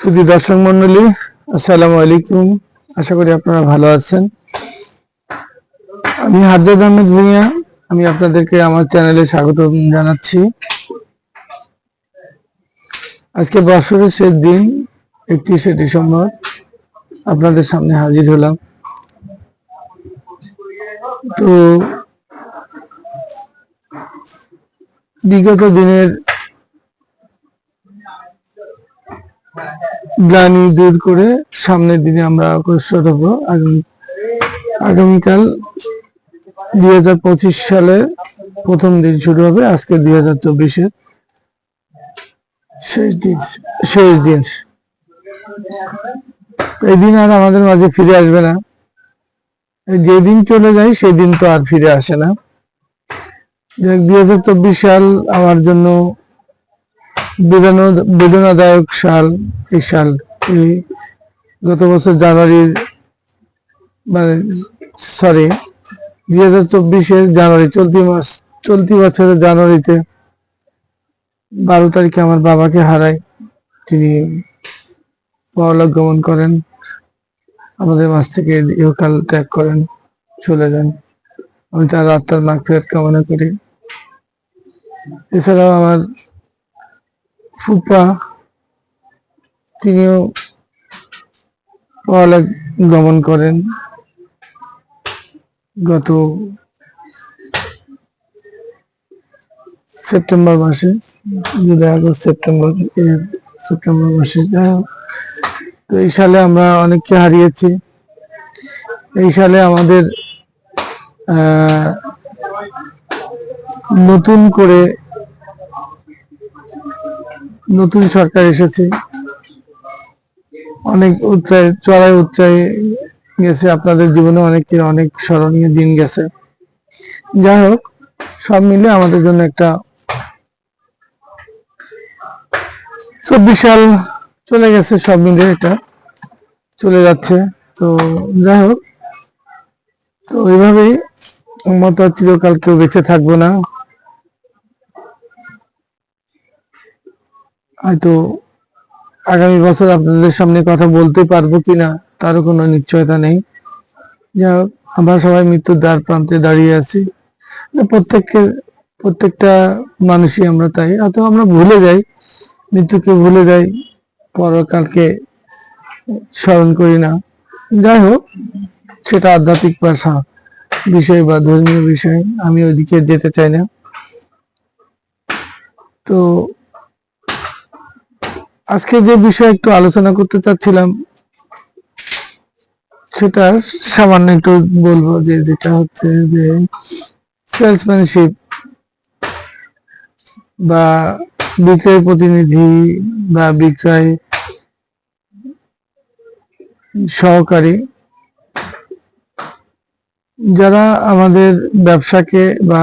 সুধী দর্শক মন্ডলী, আসসালামু আলাইকুম। আশা করি আপনারা ভালো আছেন। আমি হাজ্জাদ আহমেদ ভূঁইয়া। আমি আপনাদেরকে আমার চ্যানেলে স্বাগত জানাচ্ছি। আজকে বছরের শেষ দিন 31শে ডিসেম্বর আপনাদের সামনে হাজির হলাম। তো বিগত দিনের গ্লানি দূর করে সামনের দিনে আমরা অগ্রসর হব। আগামীকাল 2025 সালের প্রথম দিন শুরু হবে। আজকে 2024-এর শেষ দিন। এই দিন আর আমাদের মাঝে ফিরে আসবে না। যেদিন চলে যায় সেই দিন তো আর ফিরে আসে না। 2024 সাল আমার জন্য বেদনাদায়ক সাল। এই সাল গত বছর জানুয়ারির 2024-এর জানুয়ারি চলতি বছরের জানুয়ারিতে 12 তারিখে আমার বাবাকে হারাই। তিনি পরলোক গমন করেন, আমাদের মাঝ থেকে ইহকাল ত্যাগ করেন, চলে যান। আমি তার আত্মার মাগফিরাত কামনা করি। এছাড়াও আমার ফুপা, তিনিও পরলোক গমন করেন গত সেপ্টেম্বর মাসে, জুলাই আগস্ট সেপ্টেম্বর মাসে। তো এই সালে আমরা অনেককে হারিয়েছি। এই সালে আমাদের নতুন সরকার এসেছে, অনেক চড়াই উচ্চায় গেছে। আপনাদের জীবনে অনেক স্মরণীয় দিন গেছে। যাই হোক, সব মিলে আমাদের জন্য একটা 24 সাল চলে গেছে। সব মিলে এটা চলে যাচ্ছে। তো যাই হোক, তো এইভাবেই মত চিরকাল কেউ বেঁচে থাকবো না। হয়তো আগামী বছর আপনাদের সামনে কথা বলতে পারবো কিনা তারও কোনো নিশ্চয়তা নেই। যা হোক, আমরা সবাই মৃত্যুর দ্বার প্রান্তে দাঁড়িয়ে আছি। প্রত্যেকটা মানুষই আমরা তাই। হয়তো আমরা ভুলে যাই, মৃত্যুকে ভুলে যাই, পরকালকে স্মরণ করি না। যাই হোক, সেটা আধ্যাত্মিক বিষয় বা ধর্মীয় বিষয়, আমি ওইদিকে যেতে চাই না। তো আজকে যে বিষয়ে একটু আলোচনা করতে চাচ্ছিলাম সেটা সামান্য একটু বলবো, যেটা হচ্ছে যে সেলসম্যানশিপ বা বিক্রয় প্রতিনিধি বা বিক্রয় সহকারী, যারা আমাদের ব্যবসাকে বা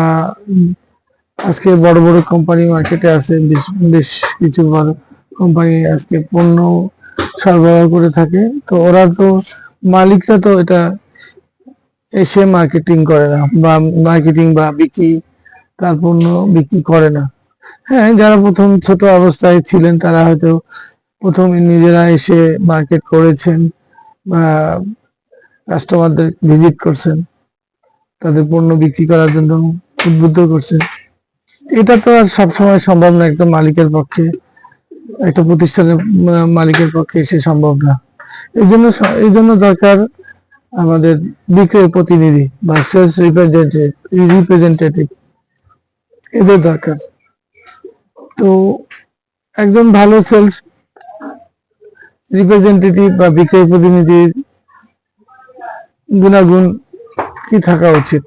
আজকে বড় বড় কোম্পানি মার্কেটে আছে, বেশ কিছু বড় কোম্পানি আজকে পণ্য সরবরাহ করে থাকে। তো ওরা তো মালিকরা তো এটা এসে মার্কেটিং করে না, বা বিক্রি, তার পণ্য বিক্রি করে না। হ্যাঁ, যারা প্রথম ছোট অবস্থায় ছিলেন তারা হয়তো প্রথমে নিজেরা এসে মার্কেট করেছেন বা কাস্টমারদের ভিজিট করছেন, তাদের পণ্য বিক্রি করার জন্য উদ্বুদ্ধ করছেন। এটা তো আর সবসময় সম্ভব না। একদম মালিকের পক্ষে, একটা প্রতিষ্ঠানের মালিকের পক্ষে সে সম্ভব না। এই জন্য দরকার আমাদের বিক্রয় প্রতিনিধি বা সেলস রিপ্রেজেন্টেটিভ, এদের দরকার। তো একজন ভালো সেলস রিপ্রেজেন্টেটিভ বা বিক্রয় প্রতিনিধির গুণাগুণ কি থাকা উচিত?